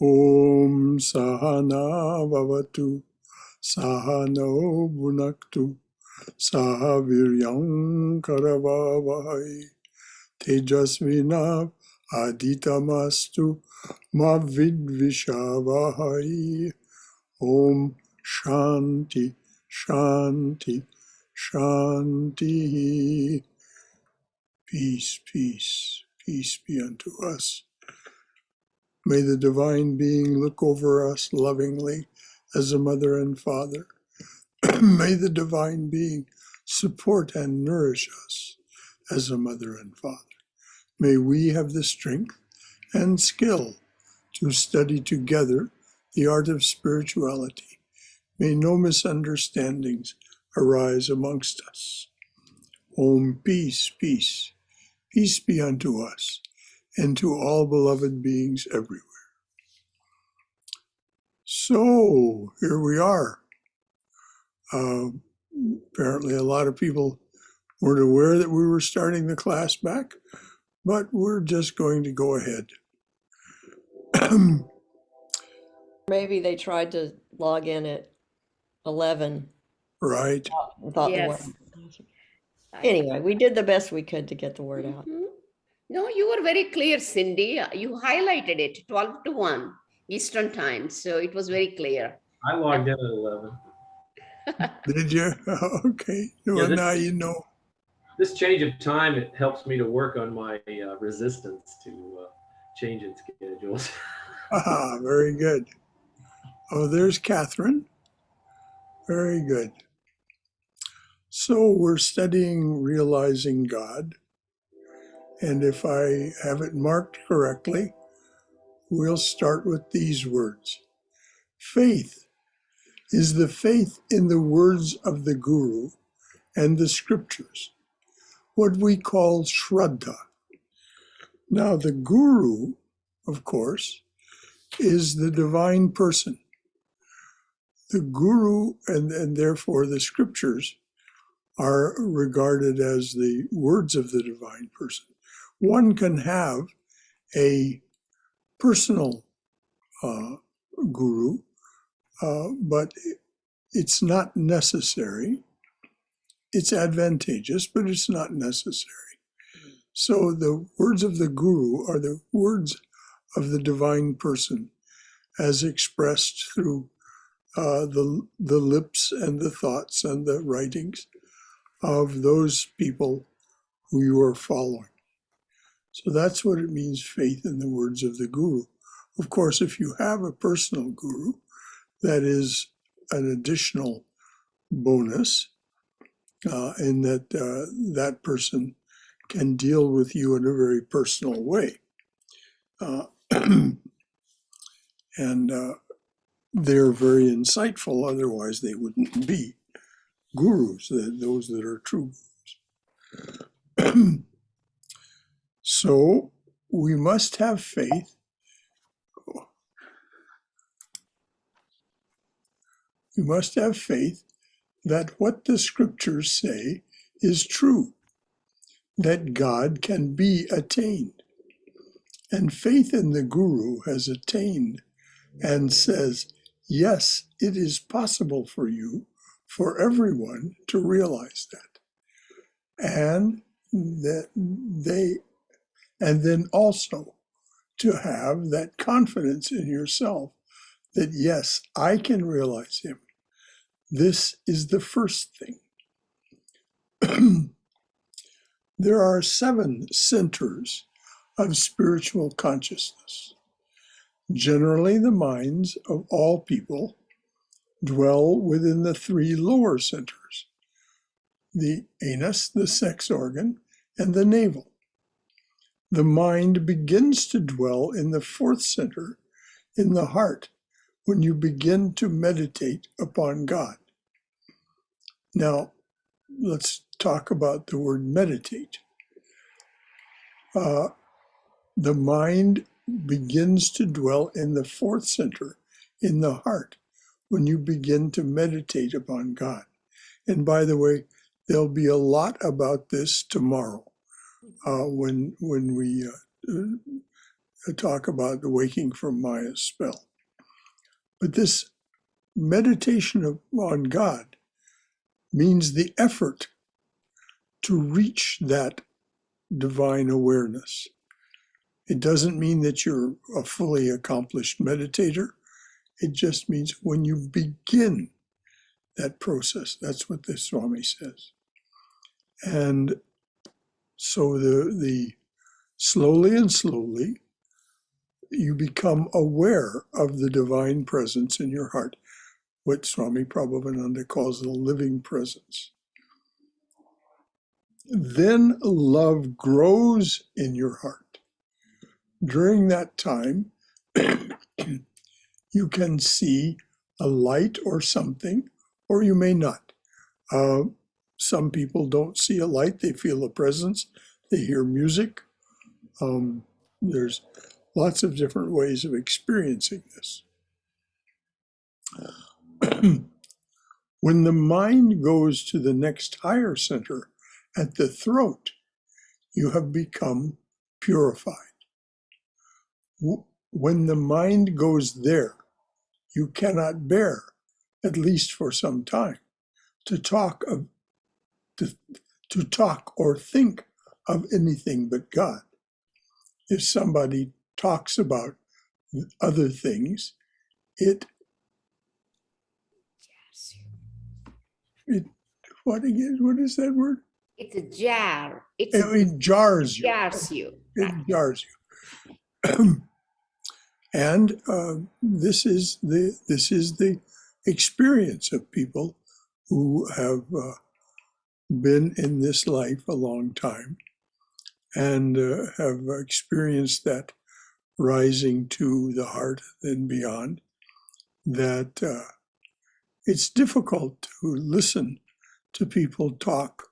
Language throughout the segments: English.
Om Sahana Bhavatu Sahano Bhunaktu Sahaviryam Karavavai Tejasvina Aditamastu Ma Vidvishavahai. Om Shanti Shanti Shanti. Peace, peace, peace be unto us. May the Divine Being look over us lovingly as a mother and father. May the Divine Being support and nourish us as a mother and father. May we have the strength and skill to study together the art of spirituality. May no misunderstandings arise amongst us. Om, peace, peace, peace be unto us and to all beloved beings everywhere. So, here we are. Apparently a lot of people weren't aware that we were starting the class back, but we're just going to go ahead. Maybe they tried to log in at 11. Right. Yes. Anyway, we did the best we could to get the word out. No, you were very clear, Cindy. You highlighted it, 12 to 1 Eastern time. So it was very clear. I logged in at 11. Did you? Okay. Well, Yeah, now you know. This change of time, it helps me to work on my resistance to changing schedules. Ah, very good. Oh, there's Catherine. Very good. So we're studying Realizing God. And if I have it marked correctly, we'll start with these words. Faith is the faith in the words of the Guru and the scriptures, what we call Shraddha. Now, the Guru, of course, is the divine person. The Guru and therefore the scriptures are regarded as the words of the divine person. One can have a personal guru, but it's not necessary. It's advantageous, but it's not necessary. So the words of the guru are the words of the divine person as expressed through the lips and the thoughts and the writings of those people who you are following. So that's what it means, faith in the words of the guru. Of course, if you have a personal guru, that is an additional bonus in that that person can deal with you in a very personal way. And they're very insightful, otherwise they wouldn't be gurus, those that are true gurus. So we must have faith. We must have faith that what the scriptures say is true, that God can be attained. And faith in the Guru has attained and says, yes, it is possible for you, for everyone to realize that. And then also to have that confidence in yourself that, yes, I can realize him. This is the first thing. There are 7 centers of spiritual consciousness. Generally, the minds of all people dwell within the 3 lower centers, the anus, the sex organ, and the navel. The mind begins to dwell in the 4th center, in the heart, when you begin to meditate upon God. Now, let's talk about the word meditate. The mind begins to dwell in the 4th center, in the heart, when you begin to meditate upon God. And by the way, there'll be a lot about this tomorrow when we talk about the waking from Maya's spell. But this meditation on God means the effort to reach that divine awareness. It doesn't mean that you're a fully accomplished meditator. It just means when you begin that process, that's what the Swami says. And so the slowly and slowly, you become aware of the divine presence in your heart, what Swami Prabhavananda calls the living presence. Then love grows in your heart. During that time, you can see a light or something, or you may not. Some people don't see a light, they feel a presence, they hear music. There's lots of different ways of experiencing this. When the mind goes to the next higher center at the throat, you have become purified. When the mind goes there, you cannot bear, at least for some time, to talk or think of anything but God. If somebody talks about other things, it what again? What is that word? It's a jar. It jars you. Jars you. It jars you. And this is the experience of people who have been in this life a long time and have experienced that rising to the heart and beyond, that it's difficult to listen to people talk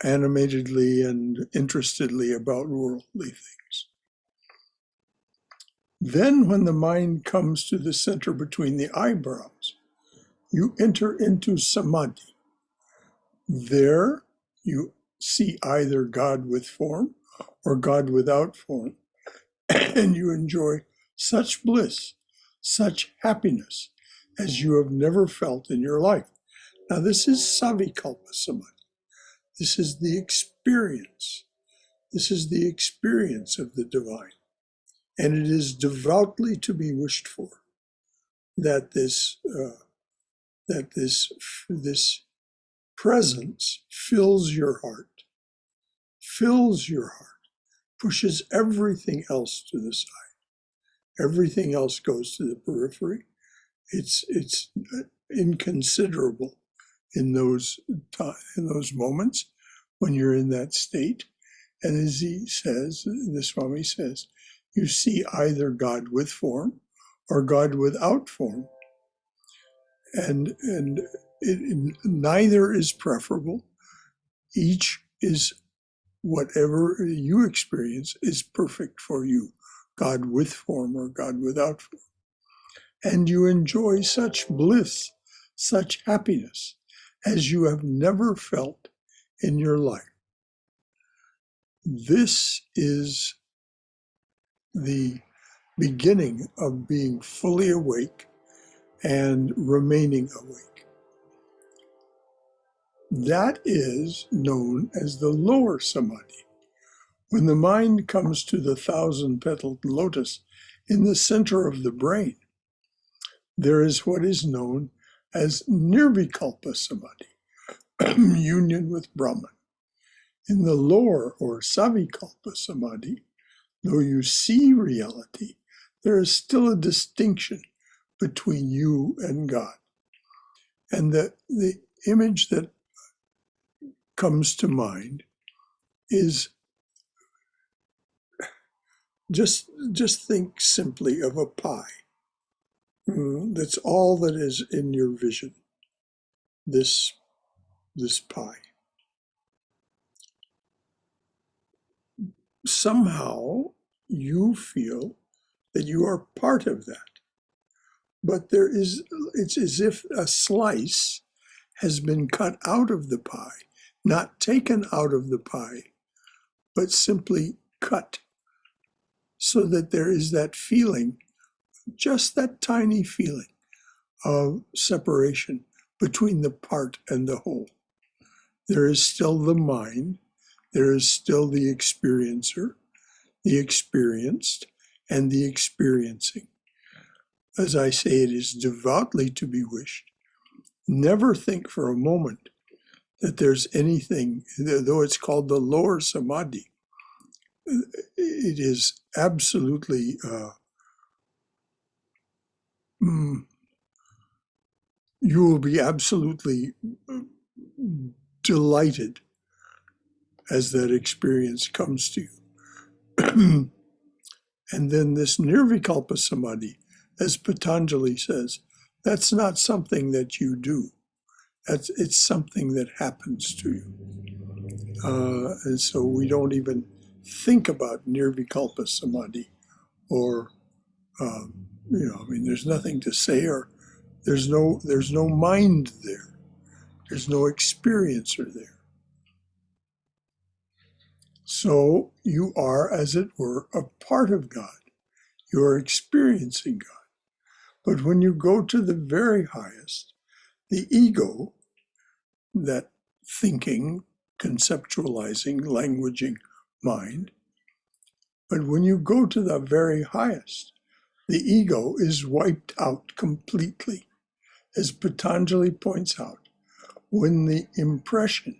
animatedly and interestedly about worldly things. Then when the mind comes to the center between the eyebrows, you enter into samadhi. There you see either God with form or God without form, and you enjoy such bliss, such happiness as you have never felt in your life. Now this is Nirvikalpa Samadhi. This is the experience. This is the experience of the divine. And it is devoutly to be wished for that this presence fills your heart, pushes everything else to the side. Everything else goes to the periphery. It's inconsiderable in those moments when you're in that state. And as he says, the Swami says, you see either God with form or God without form. And neither is preferable. Each is whatever you experience is perfect for you, God with form or God without form. And you enjoy such bliss, such happiness as you have never felt in your life. This is the beginning of being fully awake and remaining awake. That is known as the lower samadhi. When the mind comes to the 1,000-petaled lotus in the center of the brain, there is what is known as Nirvikalpa Samadhi, union with Brahman. In the lower or Savikalpa Samadhi, though you see reality, there is still a distinction between you and God. And the image that comes to mind is just think simply of a pie. That's all that is in your vision, this pie. Somehow you feel that you are part of that. But it's as if a slice has been cut out of the pie, not taken out of the pie, but simply cut so that there is that feeling, just that tiny feeling of separation between the part and the whole. There is still the mind, there is still the experiencer, the experienced, and the experiencing. As I say, it is devoutly to be wished. Never think for a moment that there's anything, though it's called the lower samadhi, it is absolutely, you will be absolutely delighted as that experience comes to you. And then this Nirvikalpa Samadhi, as Patanjali says, that's not something that you do. It's something that happens to you. And so we don't even think about Nirvikalpa Samadhi or, there's nothing to say, or there's no mind there. There's no experiencer there. So you are, as it were, a part of God. You are experiencing God. But when you go to the very highest, the ego, that thinking, conceptualizing, languaging mind, but when you go to the very highest, the ego is wiped out completely. As Patanjali points out, when the impression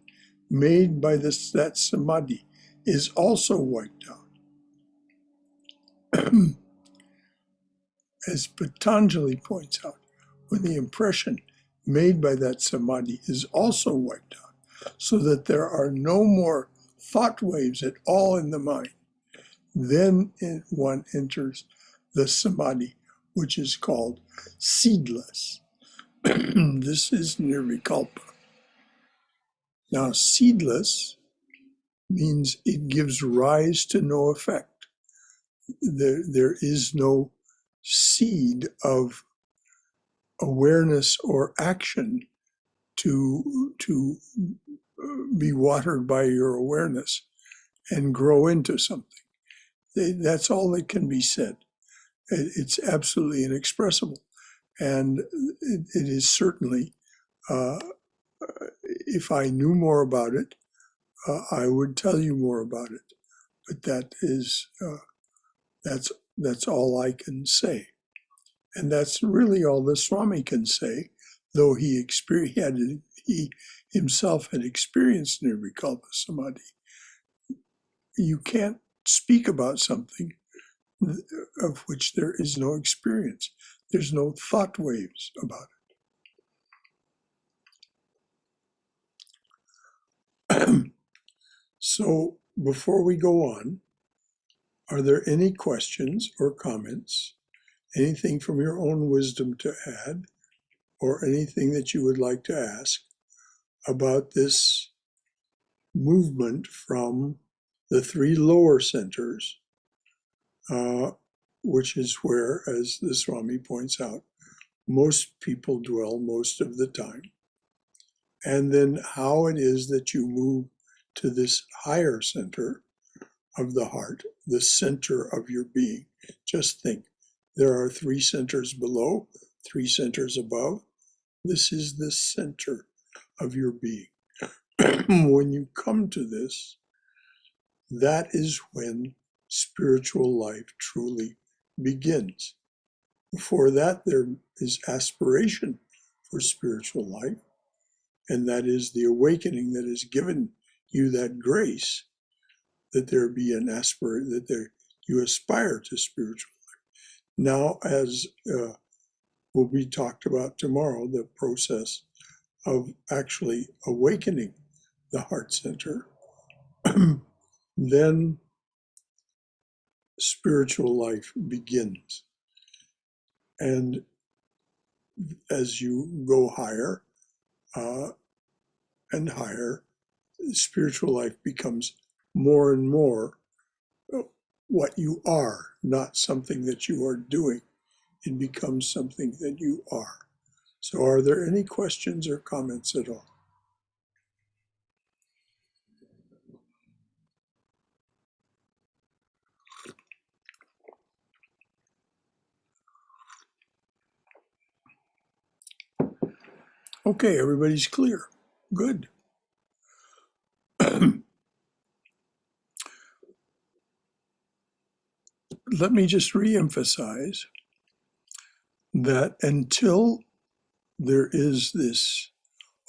made by that samadhi is also wiped out. As Patanjali points out, when the impression made by that samadhi is also wiped out, so that there are no more thought waves at all in the mind, then one enters the samadhi, which is called seedless. This is Nirvikalpa. Now, seedless means it gives rise to no effect. There is no seed of awareness or action to be watered by your awareness and grow into something. That's all that can be said. It's absolutely inexpressible. And it is certainly, if I knew more about it, I would tell you more about it. But that is, that's all I can say. And that's really all the Swami can say, though he himself had experienced Nirvikalpa Samadhi. You can't speak about something of which there is no experience. There's no thought waves about it. So before we go on, are there any questions or comments? Anything from your own wisdom to add, or anything that you would like to ask about this movement from the three lower centers, which is where, as the Swami points out, most people dwell most of the time, and then how it is that you move to this higher center of the heart, the center of your being. Just think, there are three centers below, three centers above. This is the center of your being. When you come to this, that is when spiritual life truly begins. Before that, there is aspiration for spiritual life, and that is the awakening that has given you that grace, that there be an you aspire to spiritual life. Now, as will be talked about tomorrow, the process of actually awakening the heart center, then spiritual life begins. And as you go higher and higher, spiritual life becomes more and more what you are, not something that you are doing. It becomes something that you are. So are there any questions or comments at all? Okay, everybody's clear. Good. Let me just re-emphasize that until there is this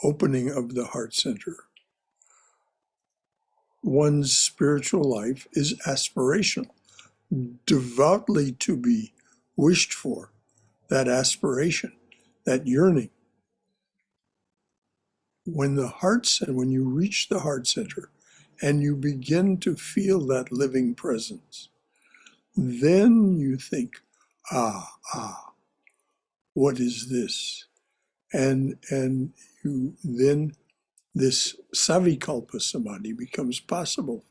opening of the heart center, one's spiritual life is aspirational, devoutly to be wished for, that aspiration, that yearning. When you reach the heart center and you begin to feel that living presence, then you think, what is this? And then this Savikalpa Samadhi becomes possible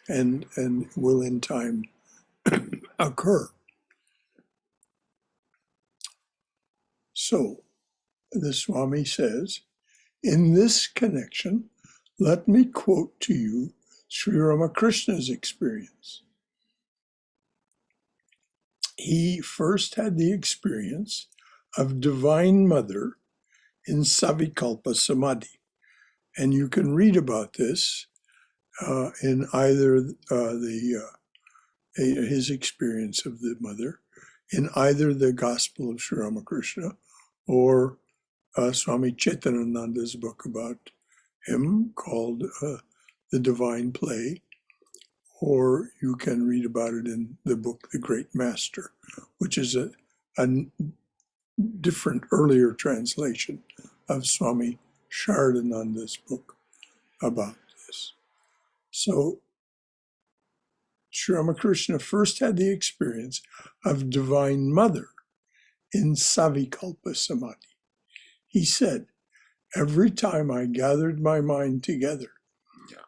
for you and will in time occur. So the Swami says, in this connection, let me quote to you Sri Ramakrishna's experience. He first had the experience of Divine Mother in Savikalpa Samadhi. And you can read about this in either his experience of the Mother, in either the Gospel of Sri Ramakrishna or Swami Chaitanananda's book about him called The Divine Play, or you can read about it in the book The Great Master, which is a different earlier translation of Swami Sharadananda's book about this. So Sri Ramakrishna first had the experience of Divine Mother in Savikalpa Samadhi. He said, every time I gathered my mind together,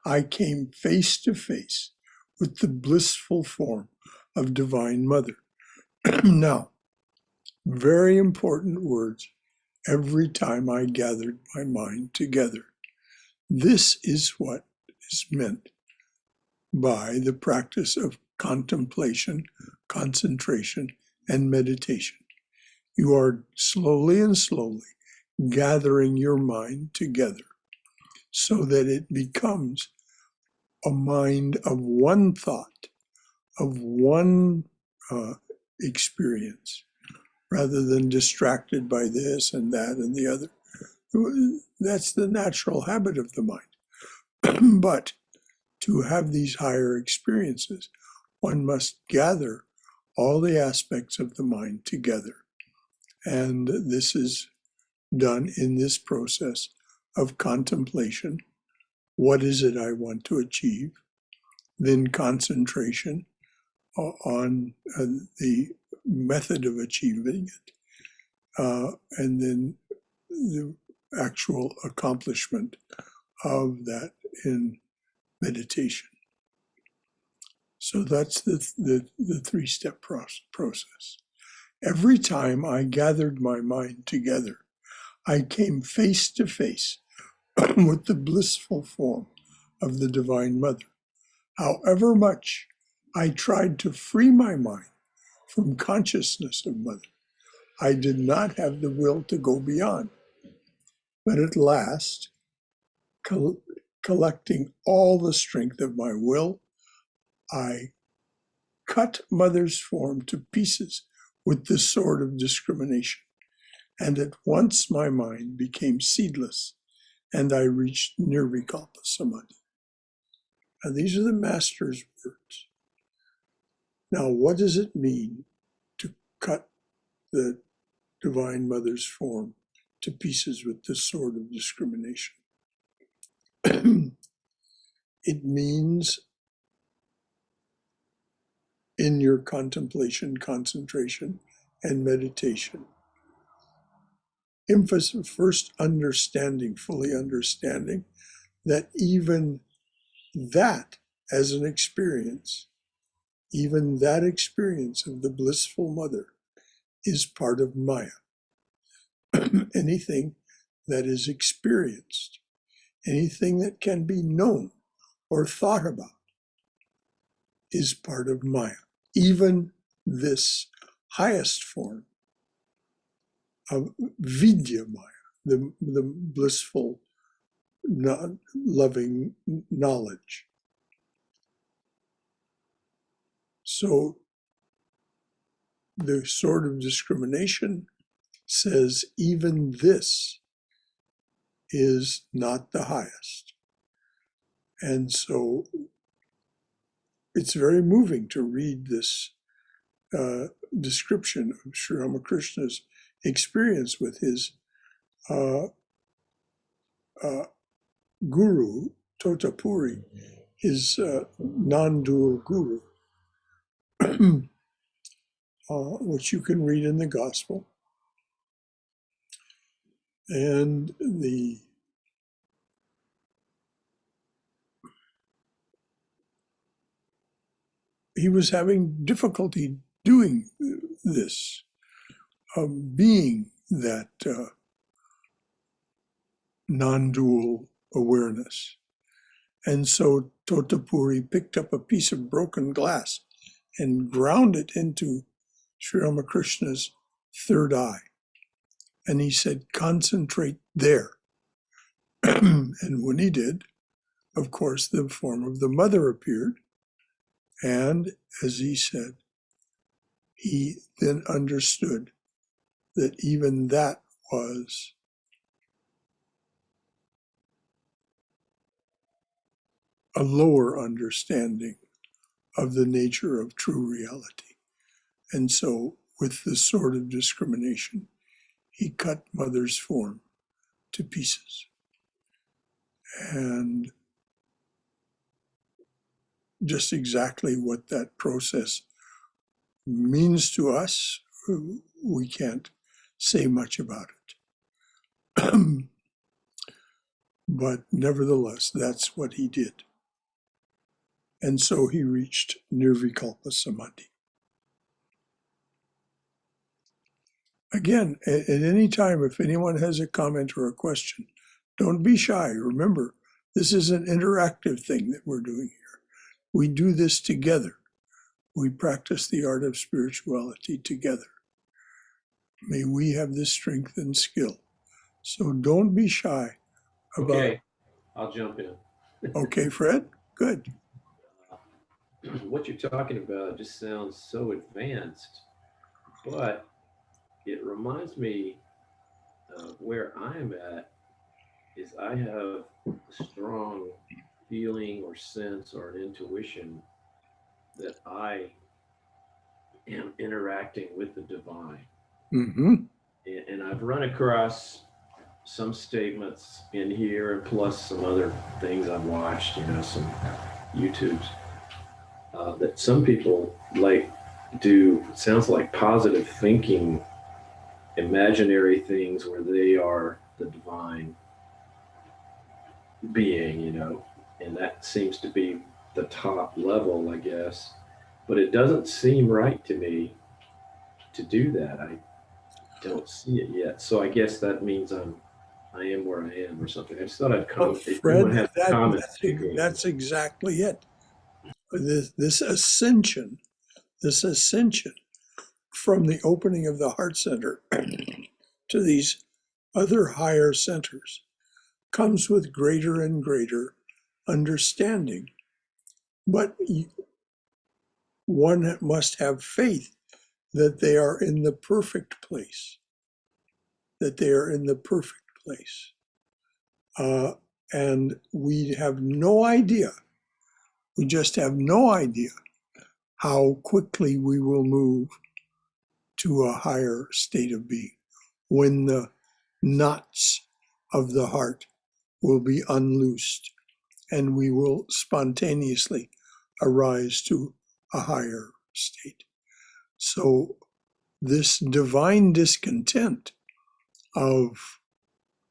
I came face to face with the blissful form of Divine Mother. Now, very important words, every time I gathered my mind together. This is what is meant by the practice of contemplation, concentration, and meditation. You are slowly and slowly gathering your mind together so that it becomes a mind of one thought, of one experience, rather than distracted by this and that and the other. That's the natural habit of the mind. But to have these higher experiences, one must gather all the aspects of the mind together. And this is done in this process of contemplation. What is it I want to achieve? Then concentration on the method of achieving it, and then the actual accomplishment of that in meditation. So that's the three-step process. Every time I gathered my mind together, I came face to face with the blissful form of the Divine Mother. However much I tried to free my mind from consciousness of Mother, I did not have the will to go beyond. But at last, collecting all the strength of my will, I cut Mother's form to pieces with the sword of discrimination. And at once my mind became seedless, and I reached Nirvikalpa Samadhi. Now, these are the Master's words. Now, what does it mean to cut the Divine Mother's form to pieces with the sword of discrimination? It means in your contemplation, concentration, and meditation, emphasis first understanding, fully understanding that even that as an experience, even that experience of the blissful Mother is part of Maya. Anything that is experienced, anything that can be known or thought about is part of Maya. Even this highest form of Vidya Maya, the blissful, loving knowledge. So the sword of discrimination says even this is not the highest. And so it's very moving to read this description of Sri Ramakrishna's experience with his guru, Totapuri, his non-dual guru, which you can read in the Gospel. And he was having difficulty doing this, being that non-dual awareness. And so Totapuri picked up a piece of broken glass and ground it into Sri Ramakrishna's third eye. And he said, concentrate there. And when he did, of course, the form of the mother appeared. And as he said, he then understood that even that was a lower understanding of the nature of true reality. And so, with the sword of discrimination, he cut Mother's form to pieces. And just exactly what that process means to us, we can't say much about it. But nevertheless, that's what he did. And so he reached Nirvikalpa Samadhi. Again, at any time, if anyone has a comment or a question, don't be shy. Remember, this is an interactive thing that we're doing here. We do this together. We practice the art of spirituality together. May we have this strength and skill. So don't be shy about... Okay, I'll jump in. Okay, Fred? Good. What you're talking about just sounds so advanced, but it reminds me of where I'm at is I have a strong feeling or sense or an intuition that I am interacting with the divine. Mm-hmm. And I've run across some statements in here and plus some other things I've watched, some YouTubes, that some people like do, it sounds like positive thinking, imaginary things where they are the divine being, and that seems to be the top level, I guess. But it doesn't seem right to me to do that. I don't see it yet. So I guess that means I am where I am or something. I just thought I'd comment. Fred, that's exactly it. This ascension from the opening of the heart center to these other higher centers comes with greater and greater understanding. But one must have faith that they are in the perfect place, and we have no idea, we just have no idea how quickly we will move to a higher state of being, when the knots of the heart will be unloosed and we will spontaneously arise to a higher state. So this divine discontent of,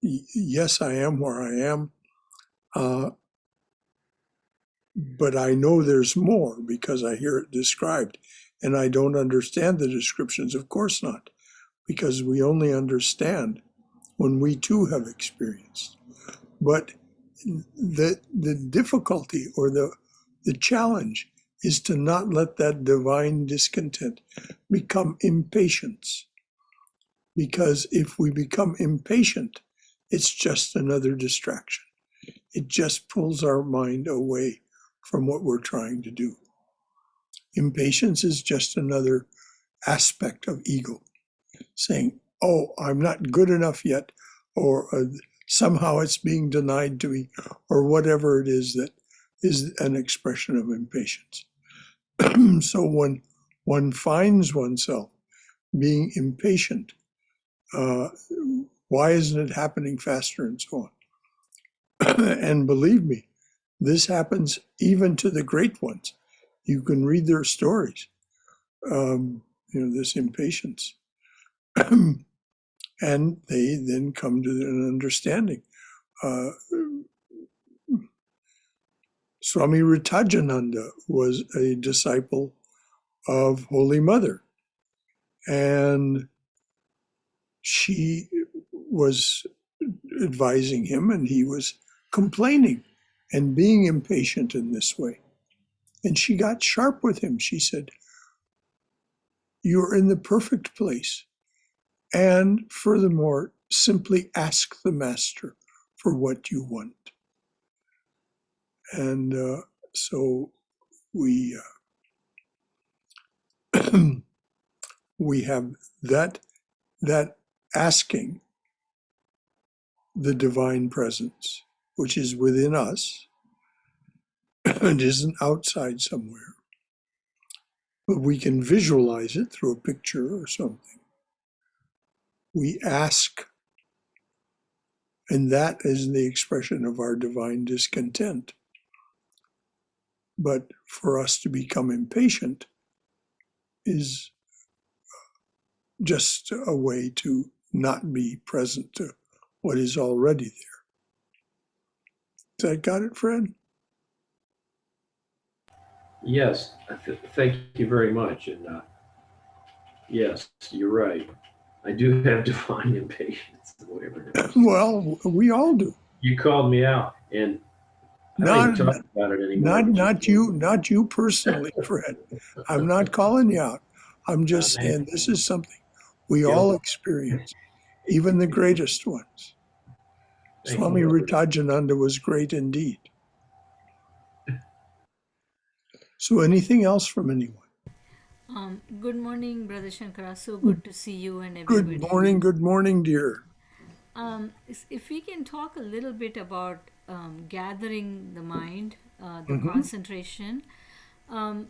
yes, I am where I am, but I know there's more because I hear it described, and I don't understand the descriptions. Of course not, because we only understand when we too have experienced. But the difficulty or the challenge is to not let that divine discontent become impatience. Because if we become impatient It's just another distraction. It just pulls our mind away from what we're trying to do. Impatience is just another aspect of ego, saying, oh, I'm not good enough yet, or somehow it's being denied to me, or whatever it is that is an expression of impatience. So when one finds oneself being impatient, why isn't it happening faster and so on? And believe me, this happens even to the great ones. You can read their stories, this impatience. And they then come to an understanding. Swami Ritajananda was a disciple of Holy Mother, and she was advising him, and he was complaining and being impatient in this way. And she got sharp with him. She said, "You're in the perfect place. And furthermore, simply ask the master for what you want." And so we we have that asking the divine presence, which is within us and isn't outside somewhere, but we can visualize it through a picture or something. We ask, and that is the expression of our divine discontent. But for us to become impatient is just a way to not be present to what is already there. Has that got it, Fred? Yes, thank you very much. And yes, you're right. I do have divine impatience, whatever it is. Well, we all do. You called me out, and I don't even talk about it anymore. Not you personally, Fred. I'm not calling you out. I'm just saying this is something we all experience, even the greatest ones. Swami Ritajananda was great indeed. So anything else from anyone? Good morning, Brother Shankara. So good to see you and everybody. Good morning, dear. If we can talk a little bit about gathering the mind, the concentration.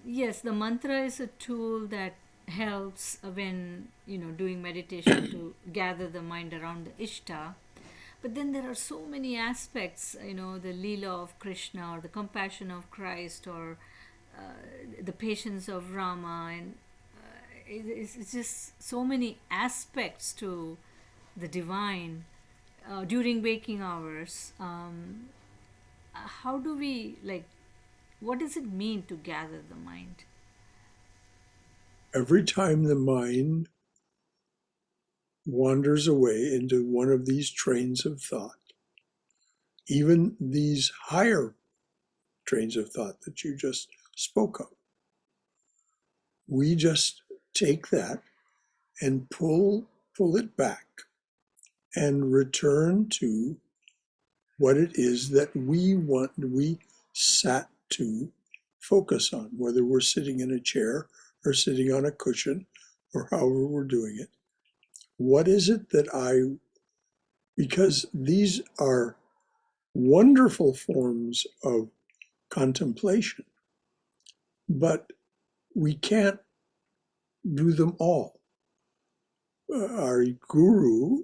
Yes, the mantra is a tool that helps when doing meditation to gather the mind around the Ishta. But then there are so many aspects, the Leela of Krishna or the compassion of Christ or the patience of Rama, and it's just so many aspects to the divine during waking hours. How do we, what does it mean to gather the mind? Every time the mind wanders away into one of these trains of thought, even these higher trains of thought that you just spoke of, we just take that and pull it back and return to what it is that we sat to focus on, whether we're sitting in a chair or sitting on a cushion or however we're doing it. What is it that because these are wonderful forms of contemplation, but we can't do them all. Our guru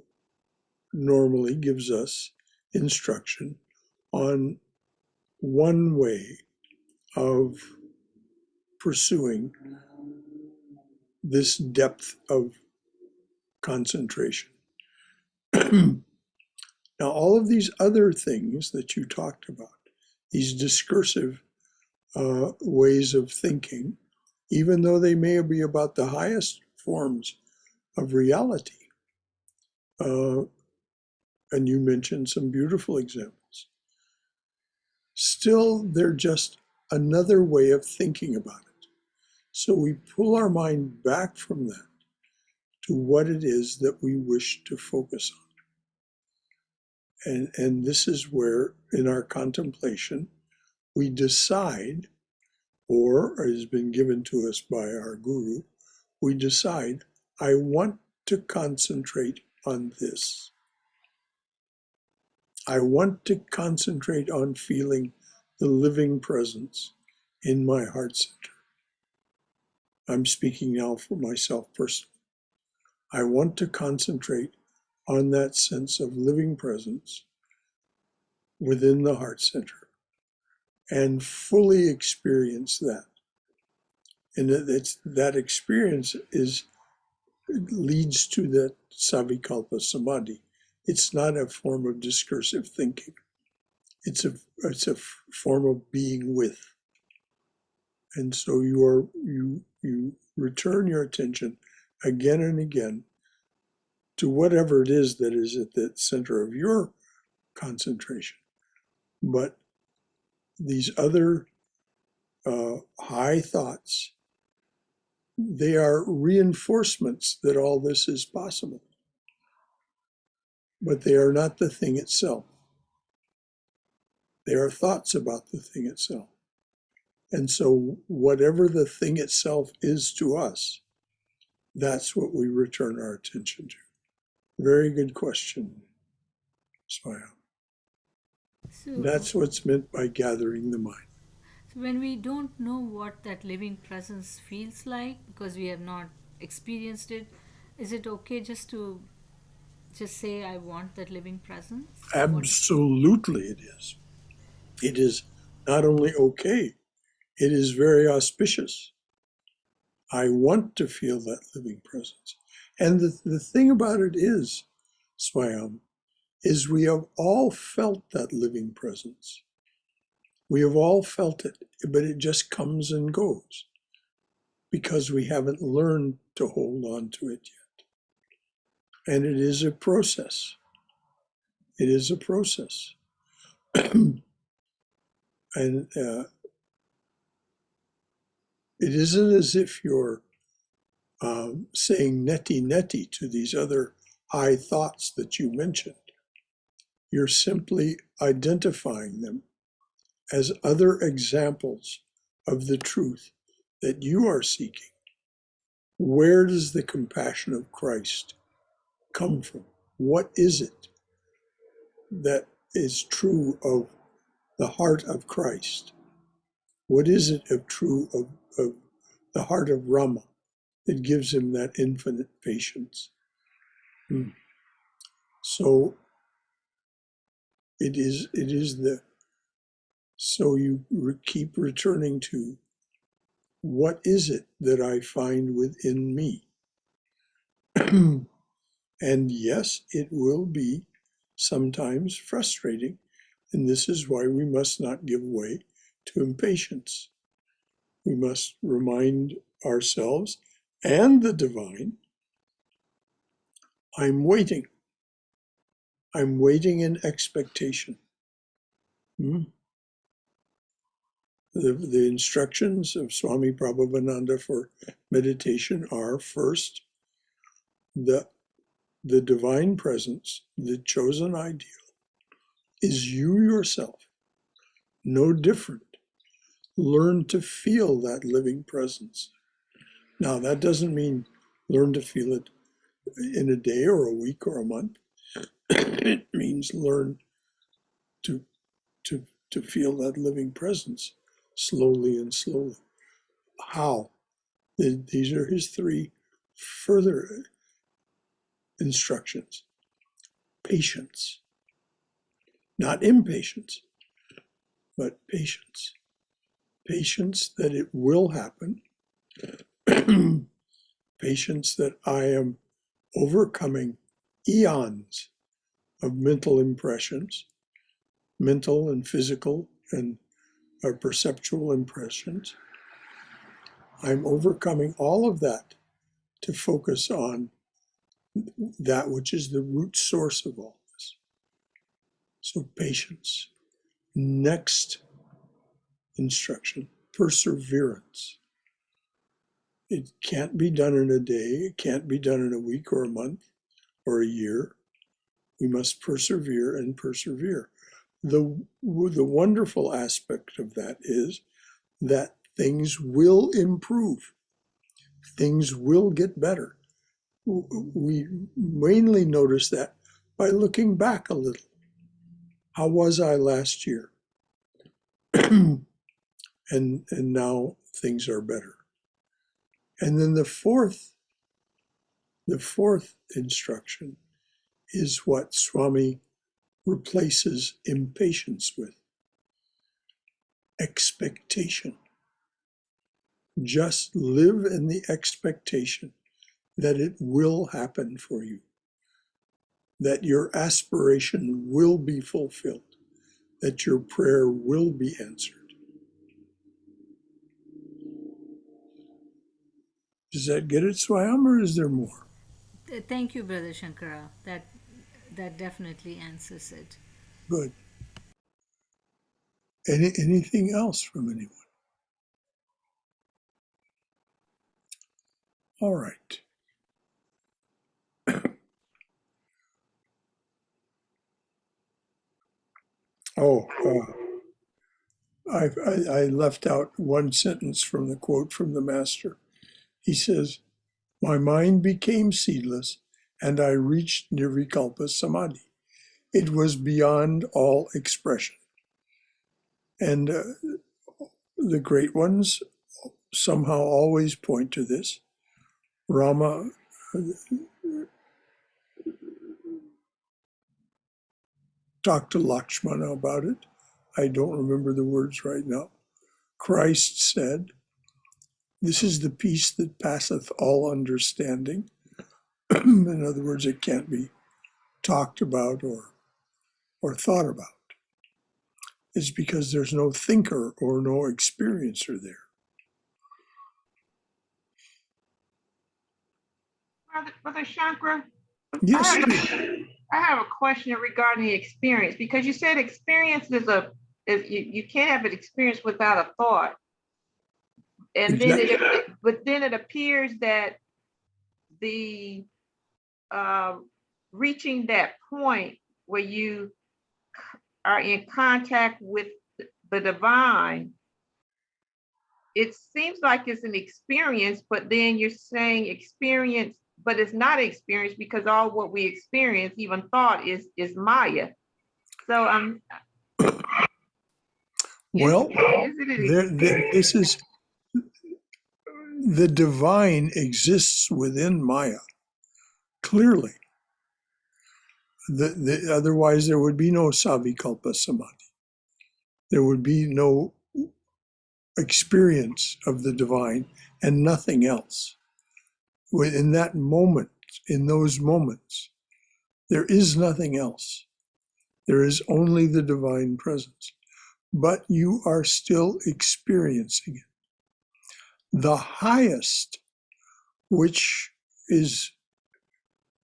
normally gives us instruction on one way of pursuing this depth of concentration. Now, all of these other things that you talked about, these discursive ways of thinking, even though they may be about the highest forms of reality, and you mentioned some beautiful examples, still they're just another way of thinking about it. So we pull our mind back from that to what it is that we wish to focus on. And this is where, in our contemplation, we decide, or has been given to us by our guru, we decide, I want to concentrate on this. I want to concentrate on feeling the living presence in my heart center. I'm speaking now for myself personally. I want to concentrate on that sense of living presence within the heart center and fully experience that. And that experience leads to that Savikalpa Samadhi. It's not a form of discursive thinking. It's a form of being with. And so you return your attention again and again to whatever it is that is at the center of your concentration. But these other high thoughts, they are reinforcements that all this is possible. But they are not the thing itself. They are thoughts about the thing itself. And so whatever the thing itself is to us, that's what we return our attention to. Very good question, Swami. So, That's what's meant by gathering the mind. so when we don't know what that living presence feels like because we have not experienced it, is it okay just to just say I want that living presence? Absolutely it is. It is not only okay, it is very auspicious. I want to feel that living presence. And the thing about it is, Swayam, is we have all felt that living presence. We have all felt it, but it just comes and goes because we haven't learned to hold on to it yet. And it is a process. It is a process. And it isn't as if you're saying neti neti to these other high thoughts that you mentioned. You're simply identifying them as other examples of the truth that you are seeking. Where does the compassion of Christ come from? What is it that is true of the heart of Christ? What is it of true of the heart of Rama that gives him that infinite patience? So it is so you keep returning to, what is it that I find within me? And yes, it will be sometimes frustrating, and this is why we must not give way to impatience. We must remind ourselves and the divine, I'm waiting. I'm waiting in expectation. The instructions of Swami Prabhavananda for meditation are, first, the divine presence, the chosen ideal, is you yourself, no different. Learn to feel that living presence. Now, that doesn't mean learn to feel it in a day or a week or a month. It means learn to feel that living presence slowly and slowly. How? These are his three further instructions. Patience. Not impatience, but patience. Patience that it will happen. Patience that I am overcoming eons of mental impressions, mental and physical and perceptual impressions. I'm overcoming all of that to focus on that which is the root source of all this. So patience. Next instruction, perseverance. It can't be done in a day, it can't be done in a week or a month or a year. We must persevere and persevere. The wonderful aspect of that is that things will improve. Things will get better. We mainly notice that by looking back a little. How was I last year? and now things are better. And then the fourth instruction is what Swami replaces impatience with: expectation. Just live in the expectation that it will happen for you, that your aspiration will be fulfilled, that your prayer will be answered. Does that get it, Swayam, or is there more? Thank you, Brother Shankara. That definitely answers it. Good. Anything else from anyone? All right. Oh, I left out one sentence from the quote from the Master. He says, "My mind became seedless, and I reached Nirvikalpa Samadhi. It was beyond all expression." And the great ones somehow always point to this. Rama talked to Lakshmana about it. I don't remember the words right now. Christ said, "This is the peace that passeth all understanding." In other words, it can't be talked about or thought about. It's because there's no thinker or no experiencer there. Brother Shankara, Yes, I have a question regarding the experience, because you said experience you can't have an experience without a thought. And exactly. then it appears that the reaching that point where you are in contact with the divine, it seems like it's an experience, but then you're saying experience, but it's not experience, because all what we experience, even thought, is Maya. So Well, is this is the divine exists within Maya, clearly. Otherwise, there would be no Savikalpa Samadhi. There would be no experience of the divine and nothing else. In that moment, in those moments, there is nothing else. There is only the divine presence. But you are still experiencing it. The highest, which is,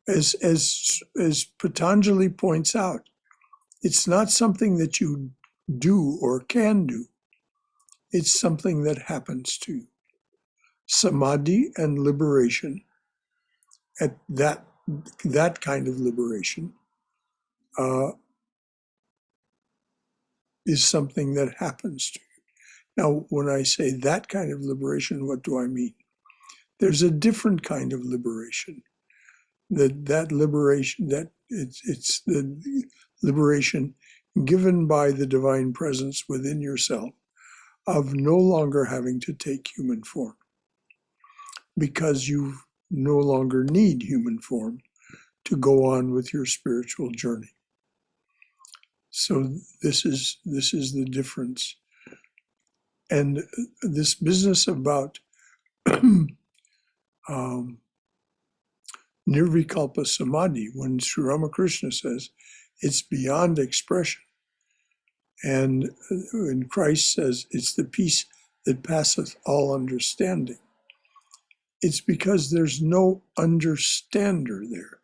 as Patanjali points out, it's not something that you do or can do. It's something that happens to you. Samadhi and liberation, at that kind of liberation, is something that happens to you. Now, when I say that kind of liberation, what do I mean? There's a different kind of liberation. That liberation, that it's the liberation given by the divine presence within yourself of no longer having to take human form, because you no longer need human form to go on with your spiritual journey. So this is the difference. And this business about Nirvikalpa Samadhi, when Sri Ramakrishna says it's beyond expression, and when Christ says it's the peace that passeth all understanding, it's because there's no understander there.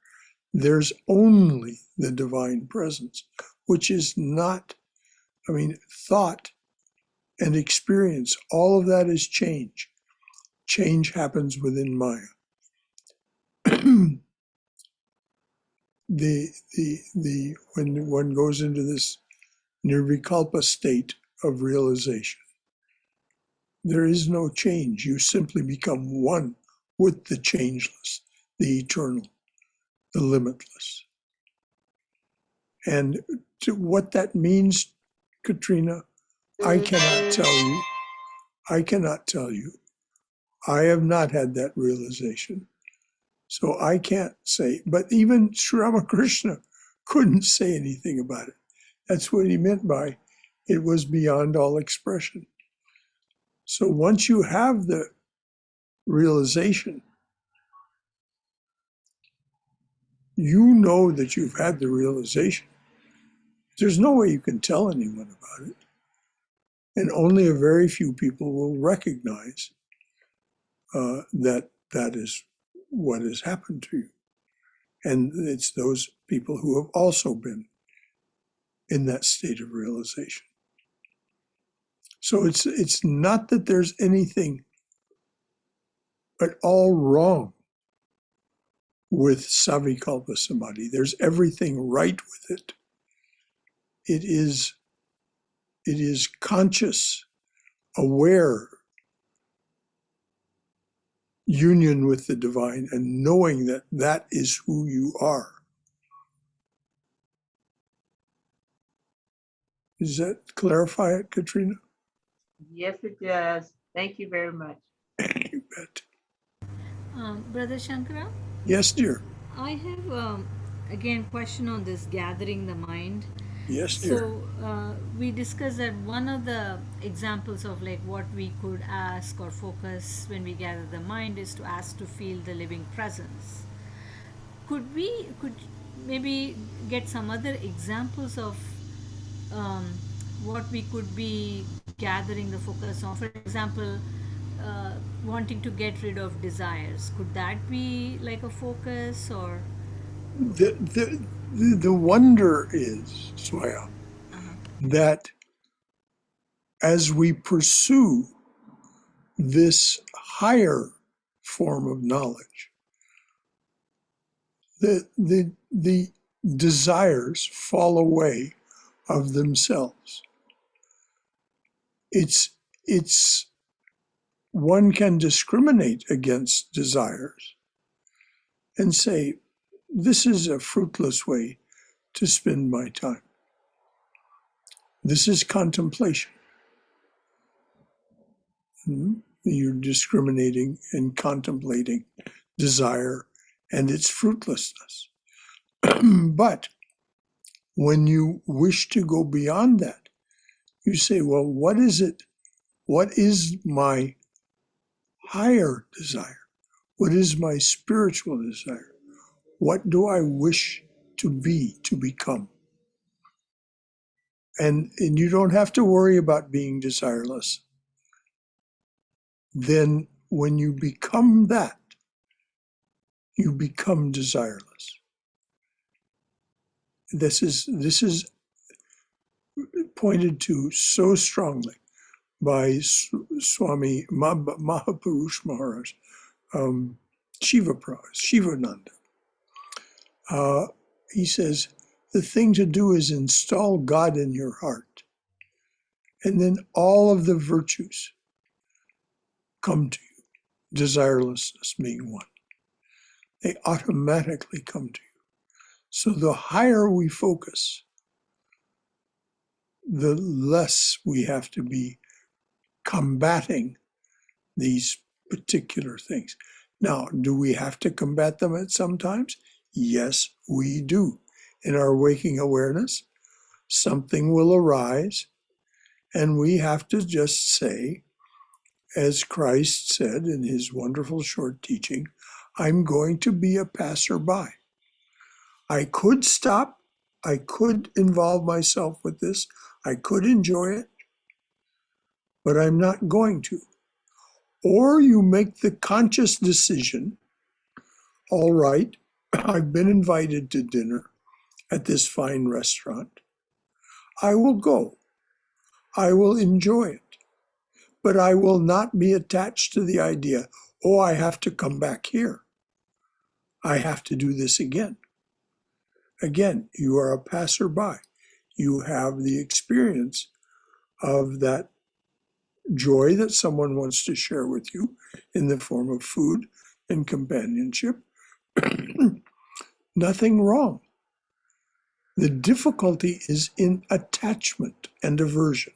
There's only the divine presence, which is not, thought and experience, all of that is change. Change happens within Maya. when one goes into this Nirvikalpa state of realization, there is no change. You simply become one with the changeless, the eternal, the limitless. And what that means, Katrina, I cannot tell you. I cannot tell you. I have not had that realization. So I can't say, but even Sri Ramakrishna couldn't say anything about it. That's what he meant by it was beyond all expression. So once you have the realization, you know that you've had the realization. There's no way you can tell anyone about it. And only a very few people will recognize that that is what has happened to you. And it's those people who have also been in that state of realization. So it's not that there's anything at all wrong with Savikalpa Samadhi. There's everything right with it. It is conscious, aware union with the divine and knowing that that is who you are. Does that clarify it, Katrina? Yes, it does. Thank you very much. You bet. Brother Shankara, Yes, dear. I have again question on this gathering the mind. Yes, dear. So we discussed that one of the examples of like what we could ask or focus when we gather the mind is to ask to feel the living presence. Could maybe get some other examples of what we could be gathering the focus on? For example, wanting to get rid of desires. Could that be like a focus or? The wonder is, Swaya, that as we pursue this higher form of knowledge, the desires fall away of themselves. It's one can discriminate against desires and say, this is a fruitless way to spend my time. This is contemplation. You're discriminating and contemplating desire and its fruitlessness. But when you wish to go beyond that, you say, well, what is it? What is my higher desire? What is my spiritual desire? What do I wish to be, to become? And you don't have to worry about being desireless. Then when you become that, you become desireless. This is pointed to so strongly by Swami Mahapurush Maharaj, Shivananda. He says, the thing to do is install God in your heart. And then all of the virtues come to you, desirelessness being one. They automatically come to you. So the higher we focus, the less we have to be combating these particular things. Now, do we have to combat them at some times? Yes, we do. In our waking awareness, something will arise, and we have to just say, as Christ said in his wonderful short teaching, I'm going to be a passerby. I could stop. I could involve myself with this. I could enjoy it, but I'm not going to. Or you make the conscious decision, all right, I've been invited to dinner at this fine restaurant. I will go. I will enjoy it. But I will not be attached to the idea, oh, I have to come back here. I have to do this again. Again, you are a passerby. You have the experience of that joy that someone wants to share with you in the form of food and companionship. Nothing wrong. The difficulty is in attachment and aversion.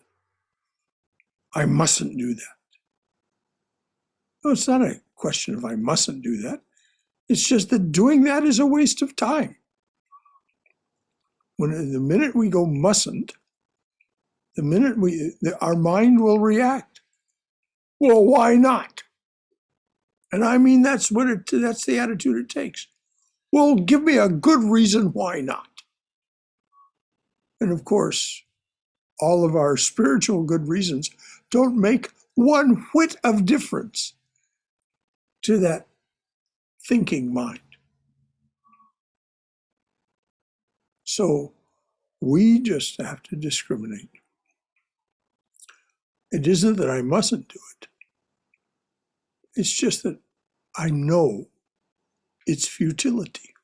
I mustn't do that. No, it's not a question of I mustn't do that. It's just that doing that is a waste of time. When the minute we go mustn't, our mind will react. Well, why not? And I mean, that's the attitude it takes. Well, give me a good reason why not. And of course, all of our spiritual good reasons don't make one whit of difference to that thinking mind. So we just have to discriminate. It isn't that I mustn't do it. It's just that I know its futility.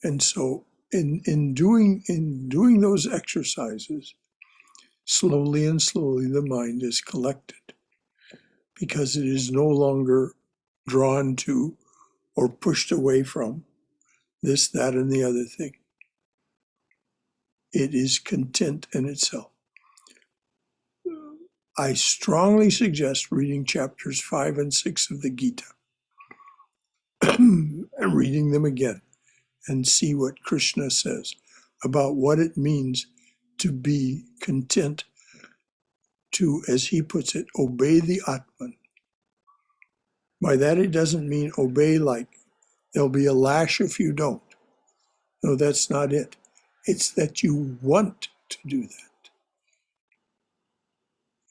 And so in doing those exercises, slowly and slowly the mind is collected because it is no longer drawn to or pushed away from this, that, and the other thing. It is content in itself. I strongly suggest reading chapters 5 and 6 of the Gita and reading them again and see what Krishna says about what it means to be content to, as he puts it, obey the Atman. By that, it doesn't mean obey like there'll be a lash if you don't. No, that's not it. It's that you want to do that.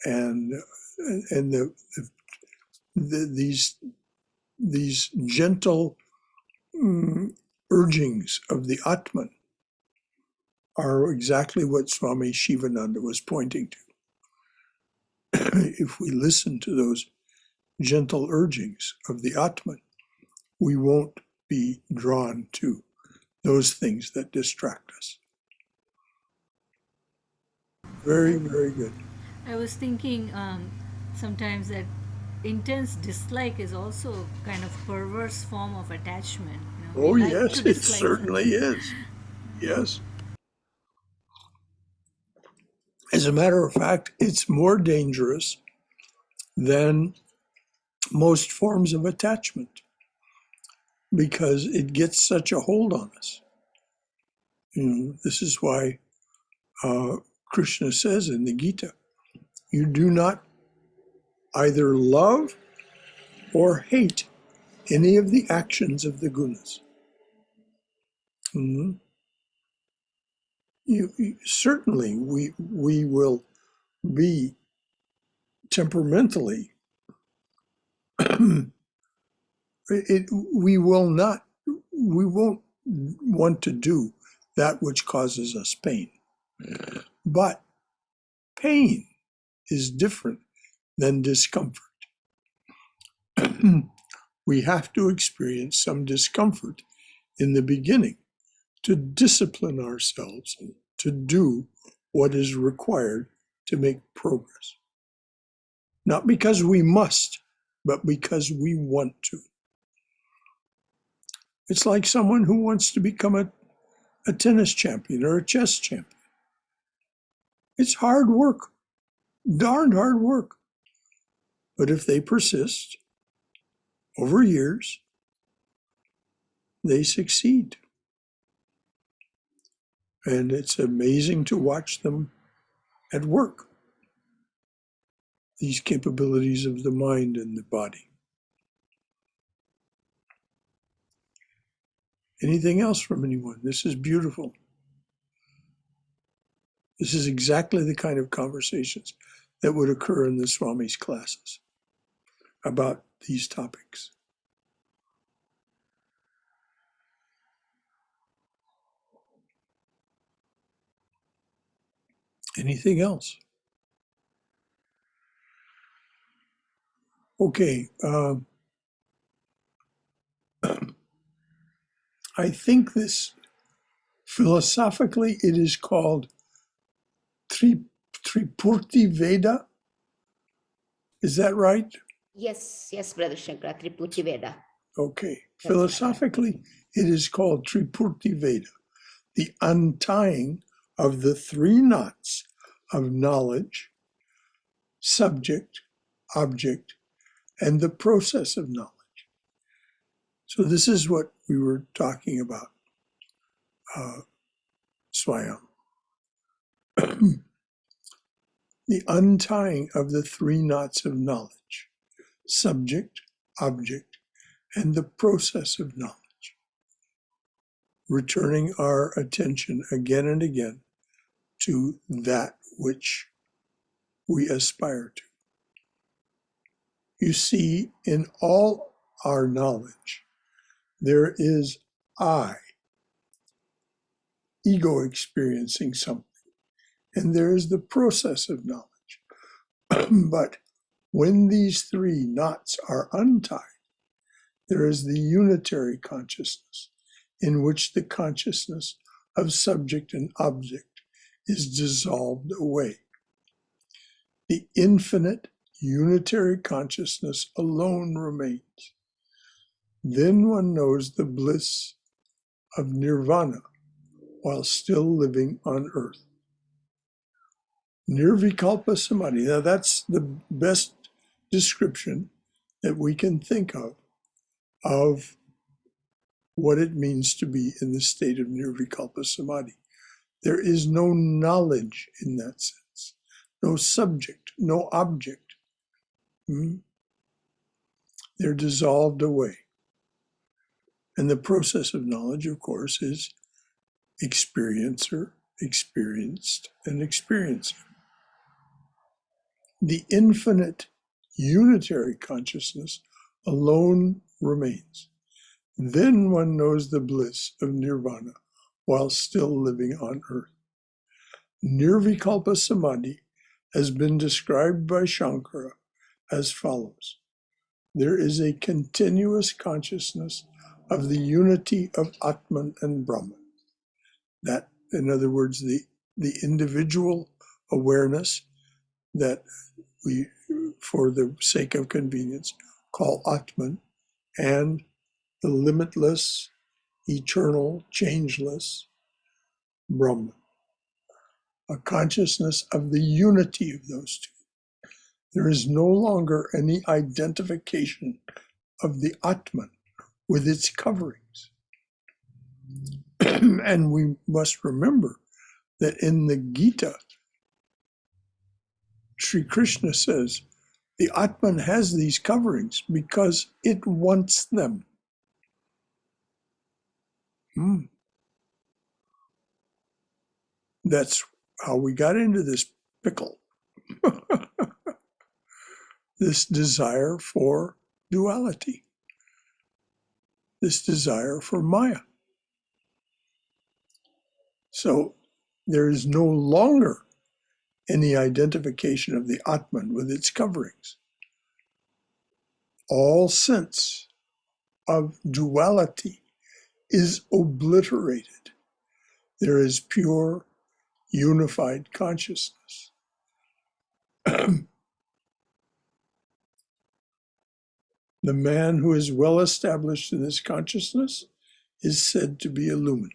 And these gentle urgings of the Atman are exactly what Swami Shivananda was pointing to. If we listen to those gentle urgings of the Atman, we won't be drawn to those things that distract us. Very, very good. I was thinking sometimes that intense dislike is also a kind of perverse form of attachment. You know, Oh, we like yes, to it dislike certainly is. Yes. As a matter of fact, it's more dangerous than most forms of attachment because it gets such a hold on us. You know, this is why Krishna says in the Gita, you do not either love or hate any of the actions of the gunas. Mhm. Certainly, we will be temperamentally. We won't want to do that which causes us pain. But pain is different than discomfort. We have to experience some discomfort in the beginning to discipline ourselves to do what is required to make progress. Not because we must, but because we want to. It's like someone who wants to become a tennis champion or a chess champion. It's hard work, darned hard work. But if they persist over years, they succeed. And it's amazing to watch them at work, these capabilities of the mind and the body. Anything else from anyone? This is beautiful. This is exactly the kind of conversations that would occur in the Swami's classes about these topics. Anything else? Okay. I think this, philosophically, it is called Tripurti Veda. Is that right? Yes, yes, Brother Shankara, Tripurti Veda. Okay. That's right. Philosophically, it is called Tripurti Veda, the untying of the three knots of knowledge, subject, object, and the process of knowledge. So this is what we were talking about, Swayam. The untying of the three knots of knowledge, subject, object, and the process of knowledge. Returning our attention again and again to that which we aspire to. You see, in all our knowledge, there is I, ego experiencing something, and there is the process of knowledge. But when these three knots are untied, there is the unitary consciousness, in which the consciousness of subject and object is dissolved away. The infinite unitary consciousness alone remains. Then one knows the bliss of nirvana while still living on earth. Nirvikalpa Samadhi. Now that's the best description that we can think of what it means to be in the state of Nirvikalpa Samadhi. There is no knowledge in that sense, no subject, no object. They're dissolved away. And the process of knowledge, of course, is experiencer, experienced, and experiencer. The infinite unitary consciousness alone remains. Then one knows the bliss of nirvana while still living on earth. Nirvikalpa Samadhi has been described by Shankara as follows. There is a continuous consciousness of the unity of Atman and Brahman. That, in other words, the individual awareness that we, for the sake of convenience, call Atman, and the limitless, eternal, changeless Brahman. A consciousness of the unity of those two. There is no longer any identification of the Atman with its coverings. And we must remember that in the Gita, Sri Krishna says, the Atman has these coverings because it wants them. That's how we got into this pickle. This desire for duality. This desire for Maya. So there is no longer any identification of the Atman with its coverings. All sense of duality is obliterated. There is pure, unified consciousness. The man who is well established in this consciousness is said to be illumined.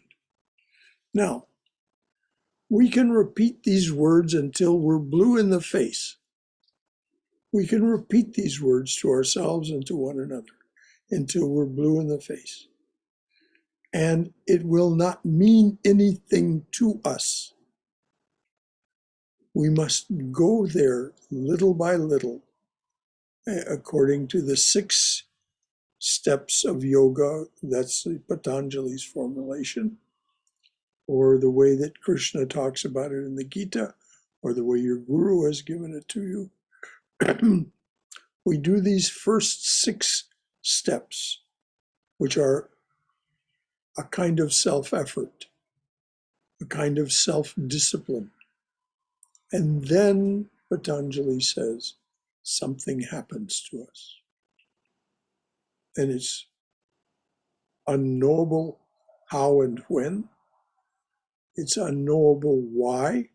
Now, we can repeat these words until we're blue in the face. We can repeat these words to ourselves and to one another until we're blue in the face. And it will not mean anything to us. We must go there little by little, according to the 6 steps of yoga. That's Patanjali's formulation, or the way that Krishna talks about it in the Gita, or the way your guru has given it to you. We do these first 6 steps, which are a kind of self-effort, a kind of self-discipline. And then Patanjali says, something happens to us. And it's unknowable, how and when. It's unknowable why.